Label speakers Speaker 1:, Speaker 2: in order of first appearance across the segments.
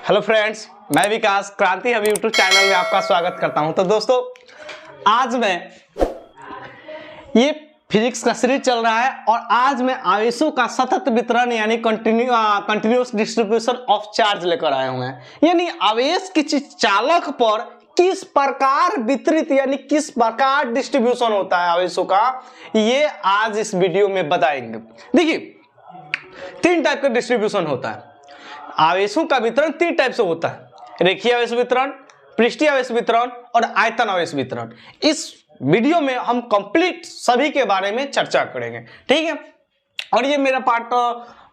Speaker 1: Hello friends, मैं विकास क्रांति hub YouTube channel में आपका स्वागत करता हूं। तो दोस्तों, आज मैं ये फिजिक्स का सीरीज चल रहा है और आज मैं आवेशों का सतत वितरण यानी कंटिन्यूअस डिस्ट्रीब्यूशन ऑफ चार्ज लेकर आए हुए हैं। यानी आवेश किसी चालक पर किस प्रकार वितरित यानी किस प्रकार डिस्ट्रीब्यूशन होता है आवेशों का, ये आज इस वीडियो में बताएंगे। देखिए, तीन टाइप का डिस्ट्रीब्यूशन होता है। आवेशों का वितरण तीन टाइप से होता है: रेखीय आवेश वितरण, पृष्ठीय आवेश वितरण और आयतन आवेश वितरण। इस वीडियो में हम कंप्लीट सभी के बारे में चर्चा करेंगे, ठीक है। और ये मेरा पार्ट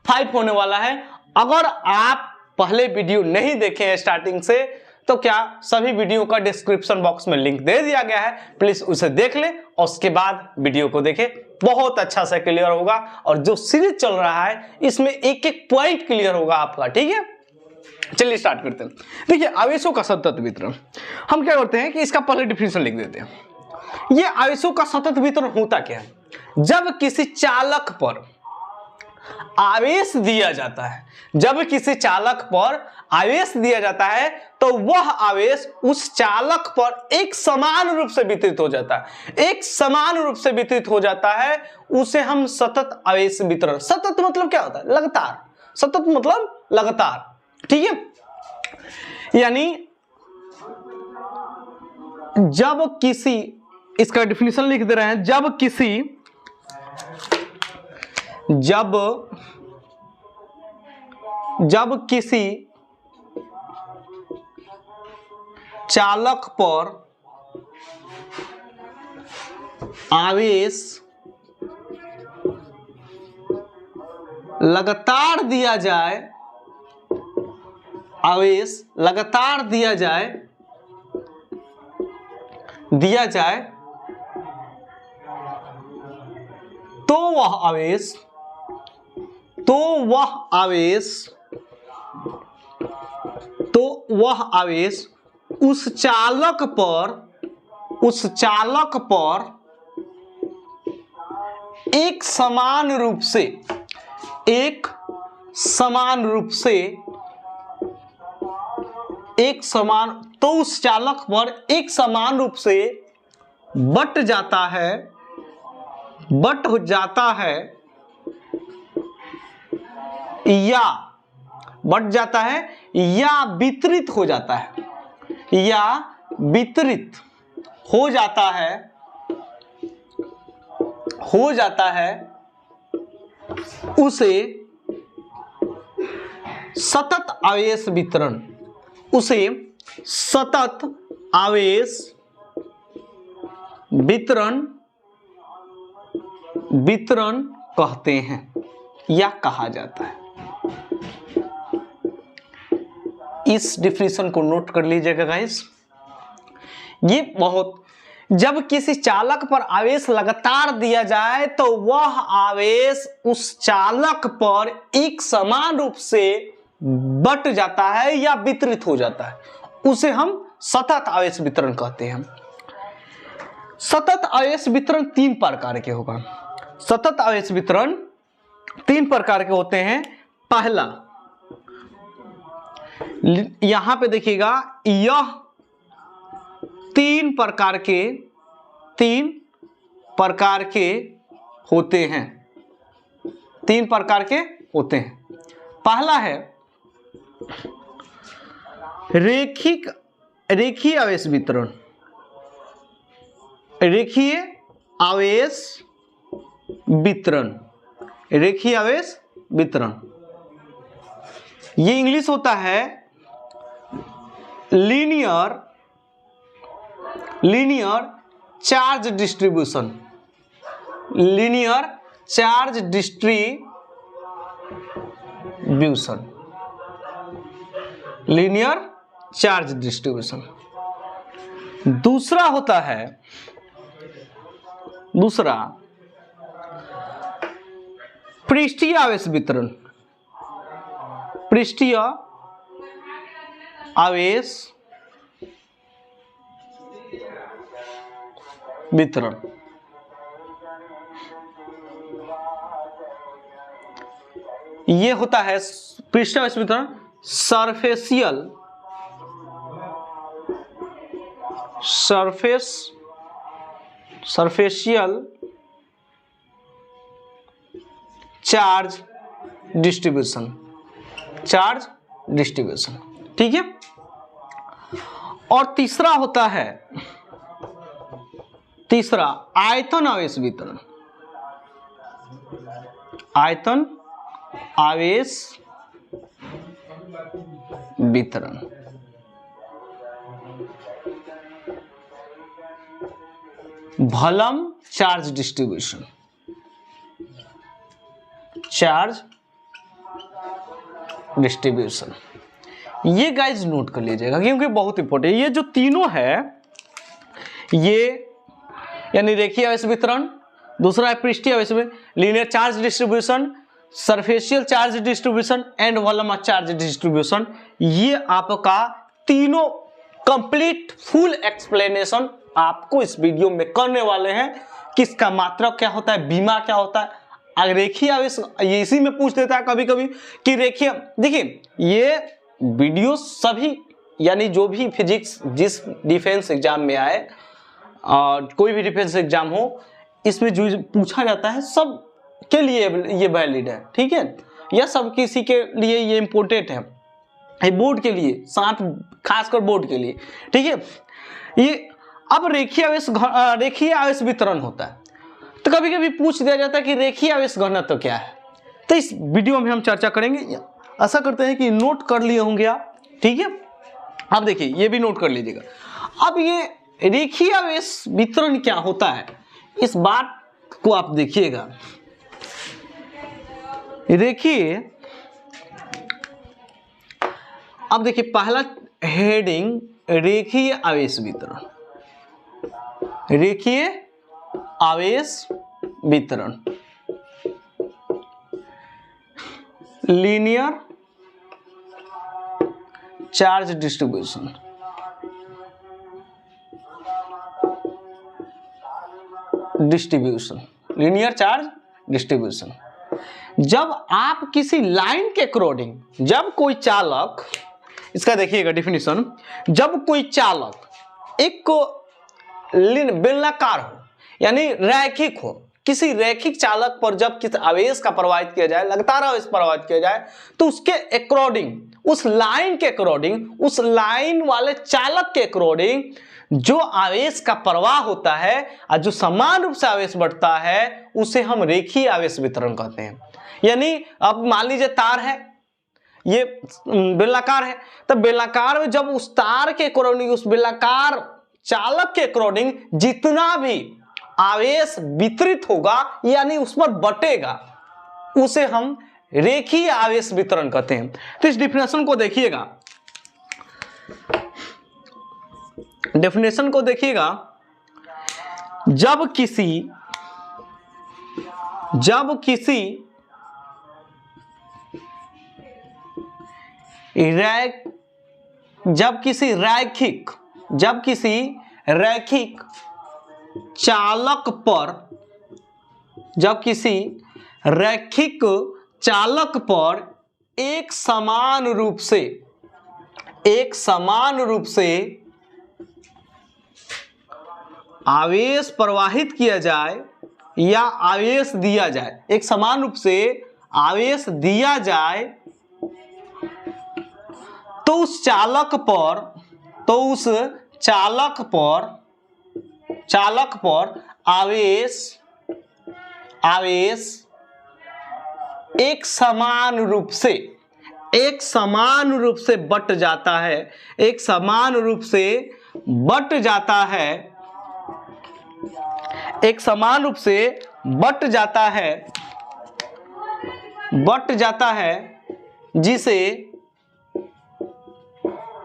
Speaker 1: 5 होने वाला है। अगर आप पहले वीडियो नहीं देखे हैं स्टार्टिंग से, तो क्या सभी वीडियो का डिस्क्रिप्शन बॉक्स में लिंक दे दिया गया है, प्लीज उसे देख ले और उसके बाद वीडियो को देखें। बहुत अच्छा से क्लियर होगा और जो सीरीज चल रहा है इसमें एक एक पॉइंट क्लियर होगा आपका, ठीक है। चलिए स्टार्ट करते हैं। देखिए, आवेशों का सतत वितरण, हम क्या करते हैं कि इसका पहले डिफिनेशन लिख देते हैं। ये आवेशों का सतत वितरण होता क्या है? जब किसी चालक पर आवेश दिया जाता है, जब किसी चालक पर आवेश दिया जाता है तो वह आवेश उस चालक पर एक समान रूप से वितरित हो जाता है। एक समान रूप से वितरित हो जाता है, उसे हम सतत आवेश वितरण। सतत मतलब क्या होता है? लगातार। सतत मतलब लगातार, ठीक है। यानी जब किसी, इसका डिफिनेशन लिख दे रहे हैं, जब किसी चालक पर आवेश लगातार दिया जाए, आवेश लगातार दिया जाए तो वह आवेश उस चालक पर एक समान रूप से बट जाता है या वितरित हो जाता है, उसे सतत आवेश वितरण कहते हैं या कहा जाता है। इस डिफिनेशन को नोट कर लीजिएगा गाइस। ये जब किसी चालक पर आवेश लगातार दिया जाए तो वह आवेश उस चालक पर एक समान रूप से बट जाता है या वितरित हो जाता है, उसे हम सतत आवेश वितरण कहते हैं। सतत आवेश वितरण तीन प्रकार के होगा। सतत आवेश वितरण तीन प्रकार के होते हैं। पहला, यहां पे देखिएगा, यह तीन प्रकार के होते हैं। पहला है रेखीय आवेश वितरण। ये इंग्लिश होता है लीनियर चार्ज डिस्ट्रीब्यूशन। दूसरा होता है पृष्ठीय आवेश वितरण। ये होता है पृष्ठीय आवेश वितरण। सरफेशियल चार्ज डिस्ट्रीब्यूशन, ठीक है। और तीसरा होता है आयतन आवेश वितरण। आयतन आवेश वितरण, वॉल्यूम चार्ज डिस्ट्रीब्यूशन, ये गाइज नोट कर लीजिएगा क्योंकि बहुत इंपॉर्टेंट। ये जो तीनों है, ये यानी रेखीय आवेश वितरण, दूसरा है पृष्ठीय आवेश में linear charge distribution, surficial charge distribution and volume charge distribution. ये आपका तीनों कंप्लीट फुल एक्सप्लेनेशन आपको इस वीडियो में करने वाले हैं कि इसका मात्रक क्या होता है, बीमा क्या होता है। अगर रेखीय आवेश, ये इसी में पूछ देता है कभी कभी कि रेखीय, देखिए ये वीडियो सभी यानी जो भी फिजिक्स जिस डिफेंस एग्जाम में आए और कोई भी डिफेंस एग्जाम हो, इसमें जो पूछा जाता है सब के लिए ये वैलिड है, ठीक है। या सब किसी के लिए ये इंपॉर्टेंट है, बोर्ड के लिए, साथ खासकर बोर्ड के लिए, ठीक है। ये अब रेखीय आवेश वितरण होता है, तो कभी कभी पूछ दिया जाता है कि रेखीय आवेश घनत्व क्या है, तो इस वीडियो में हम चर्चा करेंगे। ऐसा करते हैं कि नोट कर लिए होंगे आप, ठीक है। अब देखिए ये भी नोट कर लीजिएगा। अब ये रेखीय आवेश वितरण क्या होता है, इस बात को आप देखिएगा। देखिए अब देखिए पहला हेडिंग रेखीय आवेश वितरण, रेखीय आवेश वितरण, linear charge distribution, linear charge distribution. जब आप किसी लाइन के अकॉर्डिंग, जब कोई चालक, इसका देखिएगा डेफिनेशन, जब कोई चालक एक बेलनाकार हो यानी रैखिक हो, किसी रैखिक चालक पर जब किसी आवेश का प्रवाहित किया जाए, लगातार आवेश प्रवाहित किया जाए, तो उसके अकॉर्डिंग, उस लाइन के अकॉर्डिंग, उस लाइन वाले चालक के अकॉर्डिंग जो आवेश का प्रवाह होता है और जो समान रूप से आवेश बढ़ता है, उसे हम रेखीय आवेश वितरण कहते हैं। यानी अब मान लीजिए तार है, ये बेलनाकार है, तब बेलनाकार में जब उस तार के अकॉर्डिंग, उस बेलनाकार चालक के अकॉर्डिंग जितना भी आवेश वितरित होगा यानी उस पर बटेगा, उसे हम रेखीय आवेश वितरण कहते हैं। तो इस डेफिनेशन को देखिएगा, डेफिनेशन को देखिएगा। जब किसी रैखिक चालक पर एक समान रूप से आवेश प्रवाहित किया जाए या आवेश दिया जाए, एक समान रूप से आवेश दिया जाए, तो उस चालक पर आवेश एक समान रूप से बट जाता है, एक समान रूप से बट जाता है, एक समान रूप से बट जाता है,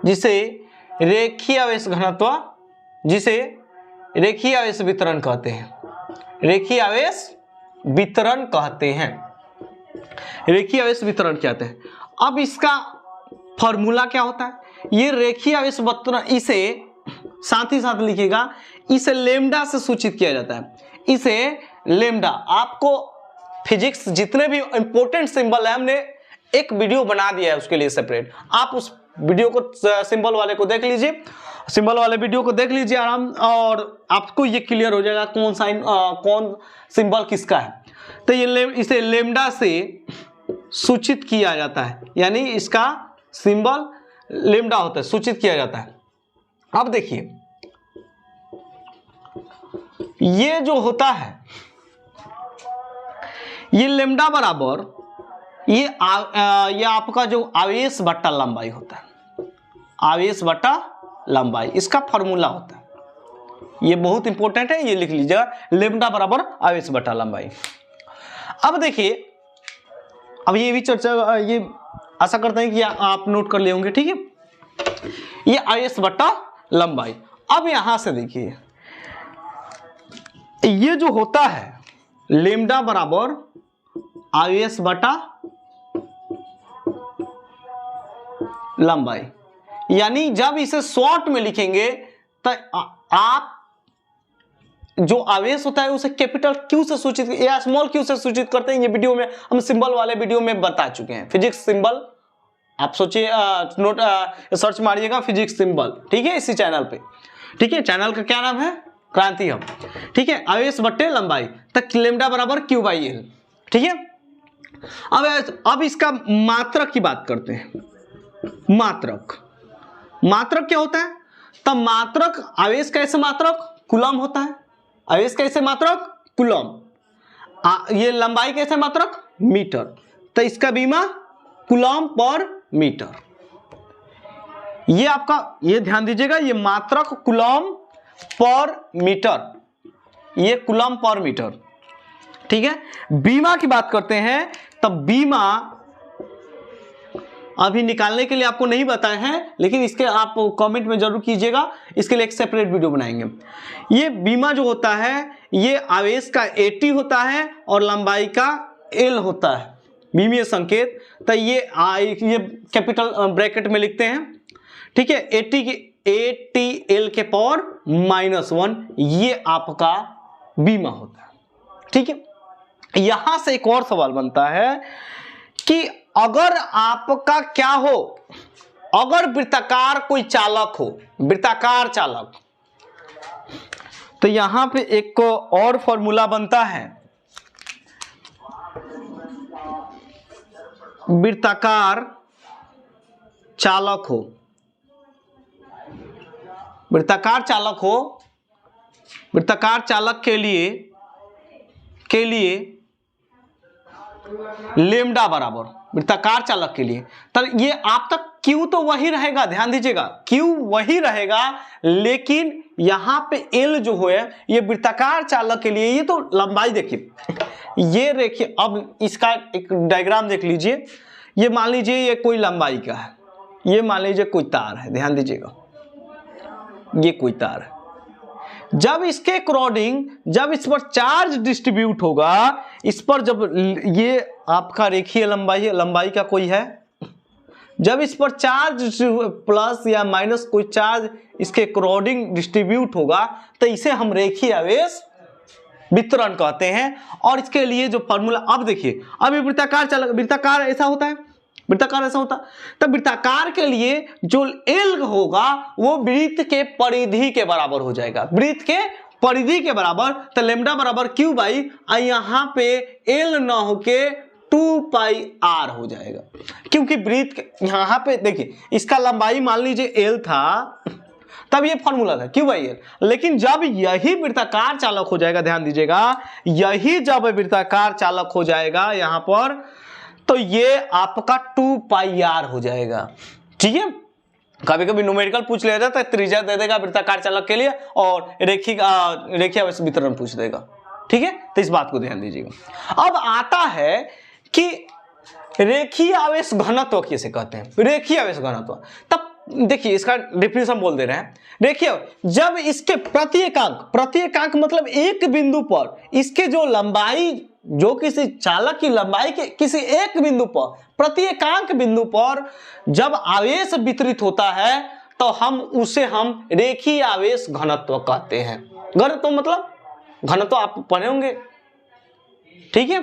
Speaker 1: जिसे रेखीय आवेश घनत्व, जिसे रेखीय आवेश वितरण कहते हैं, रेखीय आवेश वितरण कहते हैं, रेखीय आवेश वितरण कहते हैं। अब इसका फॉर्मूला क्या होता है, ये रेखीय आवेश वितरण, इसे साथ ही साथ लिखिएगा, इसे लेमडा से सूचित किया जाता है, इसे लेमडा। आपको फिजिक्स जितने भी इंपॉर्टेंट सिंबल है हमने एक वीडियो बना दिया है उसके लिए सेपरेट, आप उस वीडियो को सिंबल वाले को देख लीजिए, सिंबल वाले वीडियो को देख लीजिए आराम, और आपको ये क्लियर हो जाएगा कौन साइन कौन सिंबल किसका है। तो ये इसे लेमडा से सूचित किया जाता है, यानी इसका सिंबल लेमडा होता है, सूचित किया जाता है। अब देखिए ये जो होता है ये लेमडा बराबर ये आपका जो आवेश बट्टा लंबाई होता है, आवेश बट्टा लंबाई, इसका फॉर्मूला होता है। ये बहुत इंपॉर्टेंट है, ये लिख लीजिएगा, लेमडा बराबर आवेश बट्टा लंबाई। अब देखिए, अब ये भी चर्चा, ये आशा करते हैं कि आप नोट कर लिए होंगे, ठीक है। ये आवेश बट्टा लंबाई। अब यहां से देखिए ये जो होता है लेमडा बराबर आवेश बटा लंबाई, यानी जब इसे शॉर्ट में लिखेंगे तो आप जो आवेश होता है उसे कैपिटल क्यू से सूचित या स्मॉल क्यू से सूचित करते हैं। ये वीडियो में हम सिंबल वाले वीडियो में बता चुके हैं, फिजिक्स सिंबल, आप सोचिए नोट सर्च मारिएगा फिजिक्स सिंबल, ठीक है, इसी चैनल पे, ठीक है। चैनल का क्या नाम है? क्रांति हब, ठीक है। आवेश बट्टे लंबाई तक लेमडा बराबर क्यू बाई एल, ठीक है। अब इसका मात्रक की बात करते हैं। मात्रक, मात्रक क्या होता है? तब मात्रक आवेश कैसे मात्रक कूलम होता है, आवेश कैसे मात्रक कूलम, ये लंबाई कैसे मात्रक मीटर, तो इसका बीमा कूलम पर मीटर। ये आपका, ये ध्यान दीजिएगा, ये मात्रक कूलम पर मीटर, ये कूलम पर मीटर, ठीक है। बीमा की बात करते हैं, तब बीमा अभी निकालने के लिए आपको नहीं बताए हैं, लेकिन इसके आप कमेंट में जरूर कीजिएगा, इसके लिए एक सेपरेट वीडियो बनाएंगे। ये बीमा जो होता है ये आवेश का AT होता है और लंबाई का L होता है, बीमीय संकेत। तो ये कैपिटल ब्रैकेट में लिखते हैं, ठीक है। ATL के पावर -1, ये आपका बीमा होता है, ठीक है। यहां से एक और सवाल बनता है कि अगर आपका क्या हो, अगर वृत्ताकार कोई चालक हो, वृत्ताकार चालक, तो यहां पे एक और फॉर्मूला बनता है, वृत्ताकार चालक हो, वृत्ताकार चालक हो, वृत्ताकार चालक के लिए लेमडा बराबर, वृत्ताकार चालक के लिए, तो ये आप तक क्यू तो वही रहेगा, ध्यान दीजिएगा, क्यू वही रहेगा, लेकिन यहां पे एल जो है ये वृत्ताकार चालक के लिए, ये तो लंबाई देखिए, ये देखिए। अब इसका एक डायग्राम देख लीजिए, ये मान लीजिए ये कोई लंबाई का है, ये मान लीजिए कोई तार है, ध्यान दीजिएगा, ये कोई तार है। जब इसके अकॉर्डिंग, जब इस पर चार्ज डिस्ट्रीब्यूट होगा, इस पर जब ये आपका रेखीय लंबाई है, लंबाई का कोई है, जब इस पर चार्ज प्लस या माइनस कोई चार्ज इसके अकॉर्डिंग डिस्ट्रीब्यूट होगा, तो इसे हम रेखीय आवेश वितरण कहते हैं। और इसके लिए जो फॉर्मूला, अब देखिए, अब ये वृत्ताकार चालक, वृत्ताकार ऐसा होता है, वृत्ताकार ऐसा होता, तब वृत्ताकार के लिए जो एल होगा वो वृत्त के परिधि के बराबर हो जाएगा, वृत्त के परिधि के बराबर। तो लेमडा बराबर क्यू बाई, यहाँ पे एल न होके 2 पाई आर हो जाएगा, क्योंकि वृत्त यहाँ पे देखिए, इसका लंबाई मान लीजिए एल था, तब ये फॉर्मूला था क्यू बाई एल। लेकिन जब यही वृत्ताकार चालक हो जाएगा, ध्यान दीजिएगा, यही जब वृत्ताकार चालक हो जाएगा यहाँ पर, तो ये आपका 2 पाई आर हो जाएगा, ठीक है। कभी कभी न्यूमेरिकल पूछ लेगा तो त्रिज्या दे देगा वृत्ताकार चालक के लिए, और रेखीय आवेश वितरण पूछ देगा, ठीक है। तो इस बात को ध्यान दीजिएगा। अब आता है कि रेखीय आवेश घनत्व किसे कहते हैं, रेखीय आवेश घनत्व। तब देखिए इसका डेफिनेशन बोल दे रहे हैं, देखिए जब इसके प्रत्येकांक मतलब एक बिंदु पर इसके जो लंबाई, जो किसी चालक की लंबाई के किसी एक बिंदु पर, प्रत्येकांक बिंदु पर जब आवेश वितरित होता है, तो हम उसे रेखीय आवेश घनत्व कहते हैं। घनत्व मतलब, घनत्व आप पढ़े होंगे, ठीक है,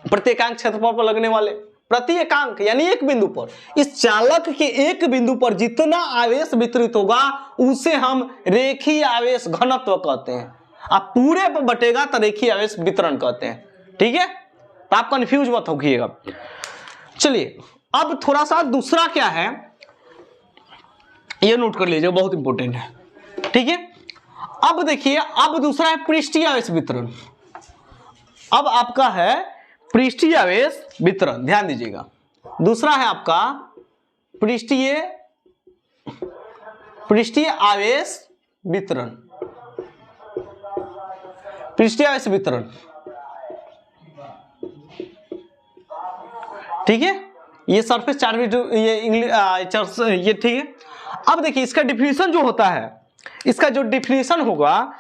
Speaker 1: प्रत्येकांक क्षेत्रफल पर लगने वाले, प्रति एकांक यानी एक बिंदु पर, इस चालक के एक बिंदु पर जितना आवेश वितरित होगा उसे हम रेखीय आवेश घनत्व कहते हैं। अब पूरे पर बटेगा तो रेखीय आवेश वितरण कहते हैं। ठीक है, तो आप कंफ्यूज मत होइएगा। चलिए अब थोड़ा सा दूसरा क्या है ये नोट कर लीजिए, बहुत इंपॉर्टेंट है। ठीक है, अब देखिए, अब दूसरा है पृष्ठीय आवेश वितरण। अब आपका है पृष्ठीय आवेश वितरण, ध्यान दीजिएगा। दूसरा है आपका पृष्ठीय आवेश वितरण। पृष्ठीय आवेश वितरण, ठीक है, ये सरफेस चार्ज, ये इंग्लिश ये ठीक है। अब देखिए इसका डिफिनीशन जो होता है, इसका जो डिफिनीशन होगा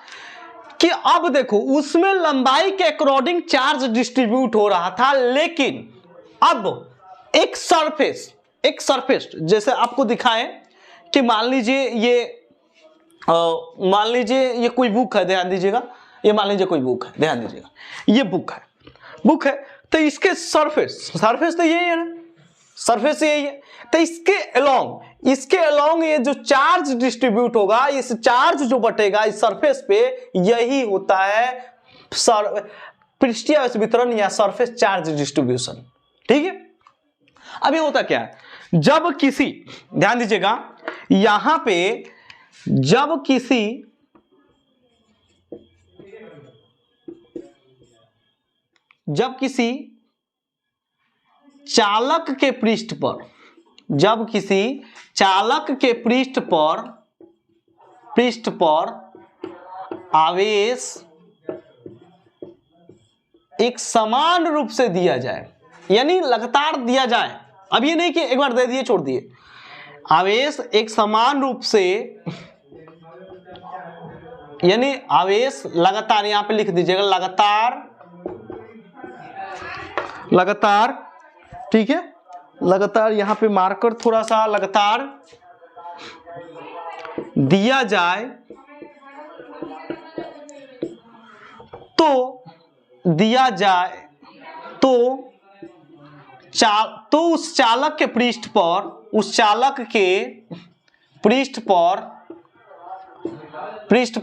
Speaker 1: कि अब देखो उसमें लंबाई के अकॉर्डिंग चार्ज डिस्ट्रीब्यूट हो रहा था, लेकिन अब एक सरफेस जैसे आपको दिखाएं कि मान लीजिए ये कोई बुक है, ध्यान दीजिएगा, ये मान लीजिए कोई बुक है, ध्यान दीजिएगा, ये बुक है तो इसके सरफेस तो यही है ना, सरफेस यही है, तो इसके अलोंग ये जो चार्ज डिस्ट्रीब्यूट होगा, इस चार्ज जो बटेगा इस सरफेस पे, यही होता है पृष्ठीय आवेश वितरण या सरफेस चार्ज डिस्ट्रीब्यूशन। ठीक है, अभी होता क्या है, जब किसी, ध्यान दीजिएगा यहां पे, जब किसी चालक के पृष्ठ पर, जब किसी चालक के पृष्ठ पर आवेश एक समान रूप से दिया जाए, यानी लगातार दिया जाए, अब ये नहीं कि एक बार दे दिए छोड़ दिए, आवेश एक समान रूप से, यानी आवेश लगातार, यहां पे लिख दीजिएगा लगातार, ठीक है, लगातार यहां पे मार्कर थोड़ा सा, लगातार दिया जाए तो उस चालक के पृष्ठ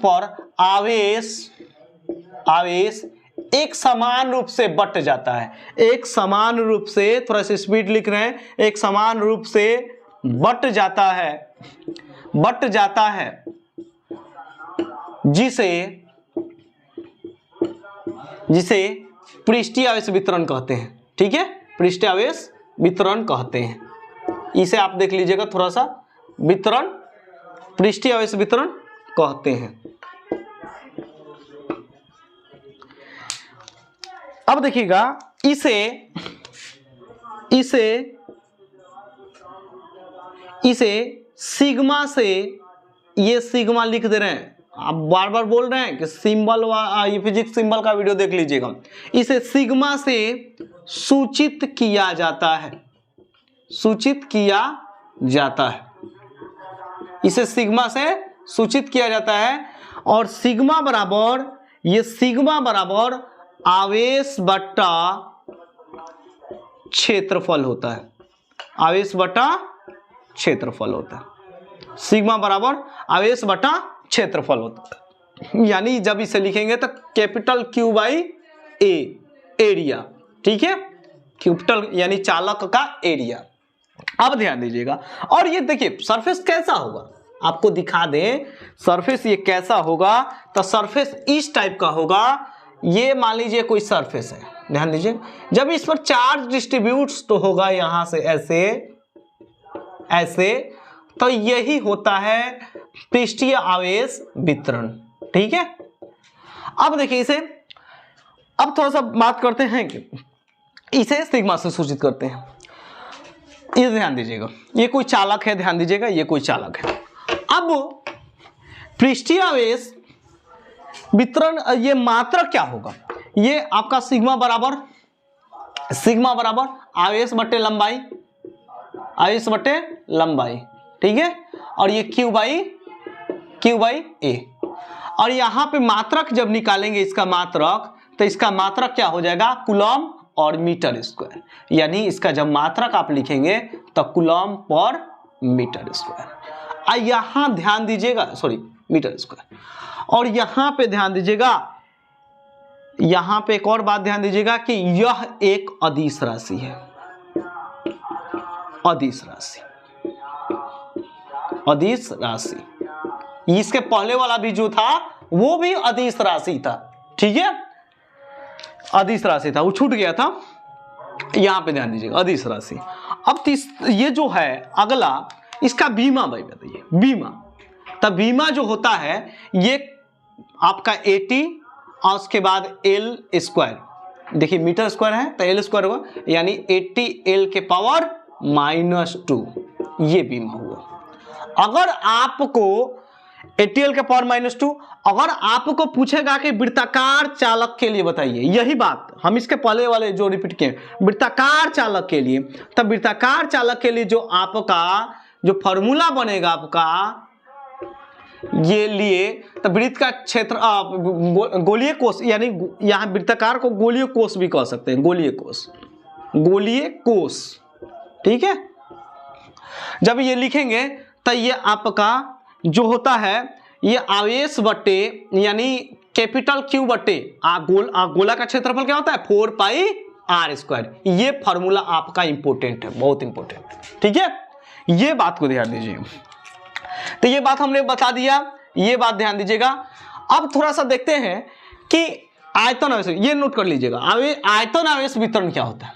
Speaker 1: पर आवेश एक समान रूप से बट जाता है, एक समान रूप से, थोड़ा सा स्पीड लिख रहे हैं, एक समान रूप से बट जाता है, जिसे पृष्ठीय आवेश वितरण कहते हैं। ठीक है, पृष्ठीय आवेश वितरण कहते हैं, इसे आप देख लीजिएगा थोड़ा सा, वितरण, पृष्ठीय आवेश वितरण कहते हैं। अब देखिएगा इसे सिग्मा से, ये सिग्मा लिख दे रहे हैं, आप बार बार बोल रहे हैं कि सिंबल, ये फिजिक्स सिंबल का वीडियो देख लीजिएगा, इसे सिग्मा से सूचित किया जाता है, इसे सिग्मा से सूचित किया जाता है, और सिग्मा बराबर आवेश बट्टा क्षेत्रफल होता है, सिग्मा बराबर आवेश बटा क्षेत्रफल होता है, यानी जब इसे लिखेंगे तो capital Q by A area. ठीक है, कैपिटल यानी चालक का एरिया। अब ध्यान दीजिएगा, और ये देखिए सरफेस कैसा होगा, आपको दिखा दें सरफेस ये कैसा होगा, तो सरफेस इस टाइप का होगा। ये मान लीजिए कोई सरफेस है, ध्यान दीजिए, जब इस पर चार्ज डिस्ट्रीब्यूट्स तो होगा यहां से ऐसे, तो यही होता है पृष्ठीय आवेश वितरण। ठीक है, अब देखिए इसे, अब थोड़ा सा बात करते हैं कि इसे सिग्मा से सूचित करते हैं। ये ध्यान दीजिएगा, ये कोई चालक है, ध्यान दीजिएगा, ये कोई चालक है। अब पृष्ठीय आवेश वितरण, ये मात्रक क्या होगा, ये आपका सिग्मा बराबर आवेश बटे लंबाई, ठीक है, और ये Q बाई A, और यहां पे मात्रक जब निकालेंगे इसका मात्रक, तो इसका मात्रक क्या हो जाएगा, कूलम और मीटर स्क्वायर, यानी इसका जब मात्रक आप लिखेंगे तो कूलम पर मीटर स्क्वायर। यहां ध्यान दीजिएगा, सॉरी मीटर स्क्वायर, और यहां पे ध्यान दीजिएगा, यहां पे एक और बात ध्यान दीजिएगा कि यह एक अदिश राशि है, अदिश राशि, अदिश राशि। इसके पहले वाला भी जो था वो भी अदिश राशि था, ठीक है, अदिश राशि था, वो छूट गया था, यहां पे ध्यान दीजिएगा अदिश राशि। अब ये जो है अगला, इसका बीमा भाई बताइए, बीमा। तब बीमा जो होता है ये आपका 80 और उसके बाद एल स्क्वायर, देखिए मीटर स्क्वायर है तो एल स्क्वायर होगा, यानी 80 एल के पावर -2, ये बीमा हुआ। अगर आपको 80 एल के पावर -2, अगर आपको पूछेगा कि वृत्ताकार चालक के लिए बताइए, यही बात हम इसके पहले वाले जो रिपीट किए, वृत्ताकार चालक के लिए, तब वृत्ताकार चालक के लिए जो आपका जो फॉर्मूला बनेगा आपका ये लिए, तो वृत्त का क्षेत्र गोलीय कोष, यानी यहां वृत्ताकार को गोलीय कोष भी कह सकते हैं, गोलीय कोष, गोलीय कोष, ठीक है। जब ये लिखेंगे तो ये आपका जो होता है ये आवेश बट्टे, यानी कैपिटल क्यू बट्टे गोला का क्षेत्रफल क्या होता है 4πr²। ये फॉर्मूला आपका इंपोर्टेंट है, बहुत इंपोर्टेंट, ठीक है, ये बात को ध्यान दीजिए। तो ये बात हमने बता दिया, ये बात ध्यान दीजिएगा। अब थोड़ा सा देखते हैं कि आयतन आवेश, ये नोट कर लीजिएगा, आयतन आवेश वितरण क्या होता है,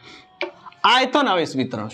Speaker 1: आयतन आवेश वितरण।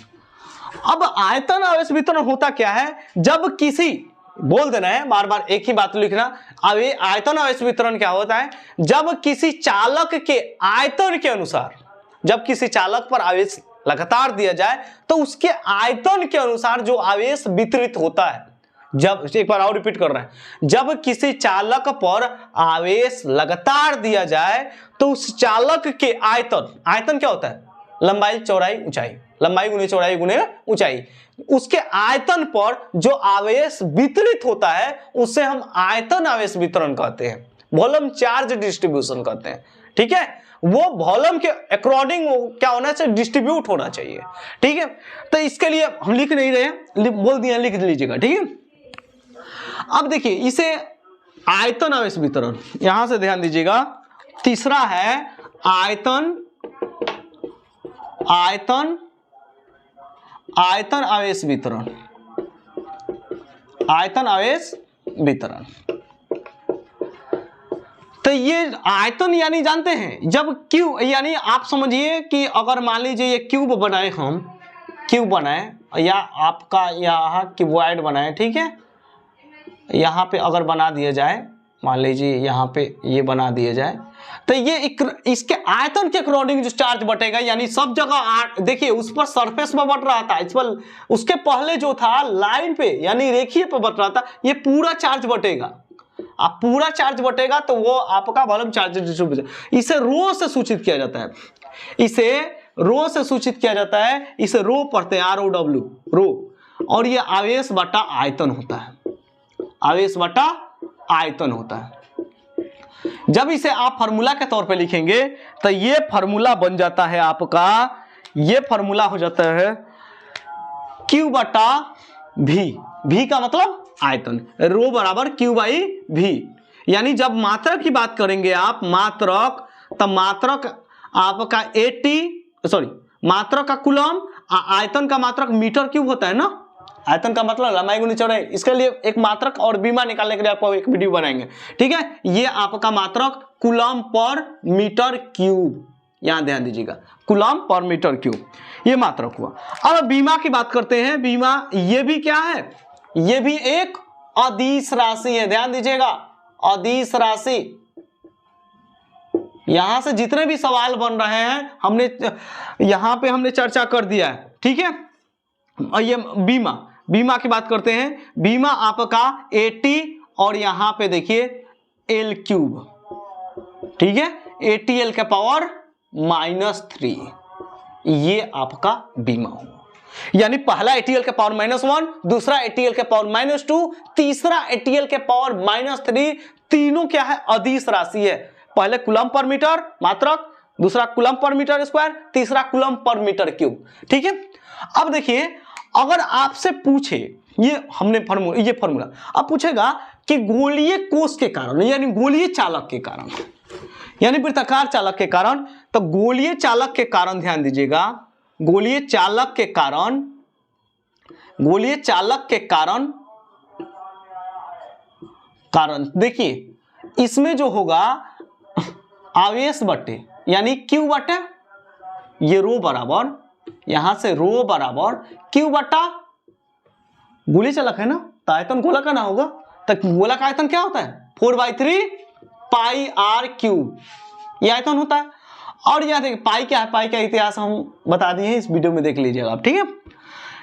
Speaker 1: अब आयतन आवेश वितरण होता क्या है, जब किसी, बोल देना है बार बार एक ही बात लिखना, अब ये आयतन आवेश वितरण क्या होता है, जब किसी चालक के आयतन के अनुसार, जब किसी चालक पर आवेश लगातार दिया जाए तो उसके आयतन के अनुसार जो आवेश वितरित होता है, जब, एक बार और रिपीट कर रहे हैं, जब किसी चालक पर आवेश लगातार दिया जाए तो उस चालक के आयतन, आयतन क्या होता है लंबाई चौड़ाई ऊंचाई, लंबाई गुने चौड़ाई गुने ऊंचाई, उसके आयतन पर जो आवेश वितरित होता है उसे हम आयतन आवेश वितरण कहते हैं, वॉल्यूम चार्ज डिस्ट्रीब्यूशन कहते हैं, ठीक है। वो वॉल्यूम के अकॉर्डिंग क्या होना चाहिए, डिस्ट्रीब्यूट होना चाहिए, ठीक है। तो इसके लिए हम लिख नहीं रहे, बोल दिया, लिख लीजिएगा, ठीक है। अब देखिए इसे आयतन आवेश वितरण, यहां से ध्यान दीजिएगा, तीसरा है आयतन, आयतन, आयतन आवेश वितरण, आयतन आवेश वितरण। तो ये आयतन यानी जानते हैं, जब क्यूब, यानी आप समझिए कि अगर मान लीजिए ये क्यूब बनाए, हम क्यूब बनाए या आपका यहाँ क्यूबॉइड बनाए, ठीक है, यहाँ पे अगर बना दिया जाए, मान लीजिए यहाँ पे ये बना दिया जाए, तो ये इसके आयतन के अकॉर्डिंग जो चार्ज बटेगा, यानी सब जगह देखिए उस पर सरफेस पर बट रहा था, इस पर उसके पहले जो था लाइन पे यानी रेखीय पे बट रहा था, ये पूरा चार्ज बटेगा। आप पूरा चार्ज बटेगा तो वो आपका वॉल्यूम चार्ज डिस्ट्रीब्यूशन, इसे रो से सूचित किया जाता है, इसे रो से सूचित किया जाता है, इसे रो पढ़ते हैं, ROW, रो, और ये आवेश बटा आयतन होता है, आवेश बटा आयतन होता है। जब इसे आप फार्मूला के तौर पे लिखेंगे तो ये फार्मूला बन जाता है आपका, ये फार्मूला हो जाता है Q बटा V, V का मतलब आयतन, रो बराबर Q बाई V। यानी जब मात्रक की बात करेंगे आप, मात्रक, तब मात्रक आपका 80, सॉरी मात्रक का कूलम, आयतन का मात्रक मीटर क्यूब होता है ना, आयतन का मतलब लंबाई गुनी चौड़ाई। इसके लिए एक मात्रक और बीमा निकालने के लिए आपको एक वीडियो बनाएंगे, ठीक है। ये आपका मात्रक कूलम पर मीटर क्यूब, यहां ध्यान दीजिएगा, कूलम पर मीटर क्यूब, ये मात्रक हुआ। अब बीमा की बात करते हैं। बीमा ये भी क्या है, ये भी एक अदिश राशि है, ध्यान दीजिएगा, अदिश राशि। यहां से जितने भी सवाल बन रहे हैं हमने यहां पे हमने चर्चा कर दिया है, ठीक है। और ये बीमा, बीमा की बात करते हैं। बीमा आपका 80 और यहां पे देखिए L क्यूब, ठीक है, 80 L के पावर -3, ये आपका बीमा हुआ। यानी पहला 80 L के पावर -1, दूसरा 80 L के पावर -2, तीसरा 80 L के पावर -3, तीनों क्या है, अदिश राशि है। पहले कूलम पर मीटर मात्रक, दूसरा कूलम पर मीटर स्क्वायर, तीसरा कूलम पर मीटर क्यूब। ठीक है, अब देखिए अगर आपसे पूछे ये हमने फॉर्मूला अब पूछेगा कि गोलीय कोष के कारण यानी गोलीय चालक के कारण यानी वृत्ताकार चालक के कारण, तो गोलीय चालक के कारण ध्यान दीजिएगा, गोलीय चालक के कारण देखिए इसमें जो होगा आवेश बटे यानी क्यू बटे ये रो बराबर, यहां से रो बराबर क्यू बटा गोलीय चालक है ना, तो आयतन गोला का ना होगा, तो गोला का आयतन क्या होता है 4/3 पाई आर क्यूब, ये आयतन होता है। और यह देखिए पाई क्या है, पाई का इतिहास हम बता दिए हैं, इस वीडियो में देख लीजिएगा आप। ठीक है,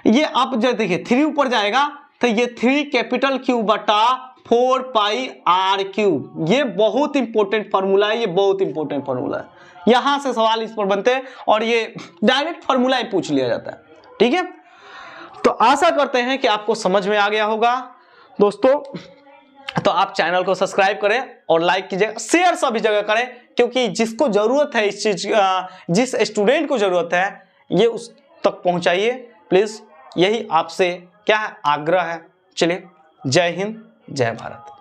Speaker 1: ये अब जो देखिए 3 ऊपर जाएगा तो ये 3 कैपिटल क्यू बटा 4 पाई आर क्यूब, ये बहुत इंपॉर्टेंट फॉर्मूला है, ये बहुत इंपॉर्टेंट फॉर्मूला है, यहां से सवाल इस पर बनते हैं और ये डायरेक्ट फॉर्मूला ही पूछ लिया जाता है। ठीक है, तो आशा करते हैं कि आपको समझ में आ गया होगा दोस्तों। तो आप चैनल को सब्सक्राइब करें और लाइक कीजिए, शेयर सभी जगह करें, क्योंकि जिसको जरूरत है इस चीज, जिस स्टूडेंट को जरूरत है ये उस तक पहुंचाइए प्लीज, यही आपसे क्या है आग्रह है। चलिए, जय हिंद, जय भारत।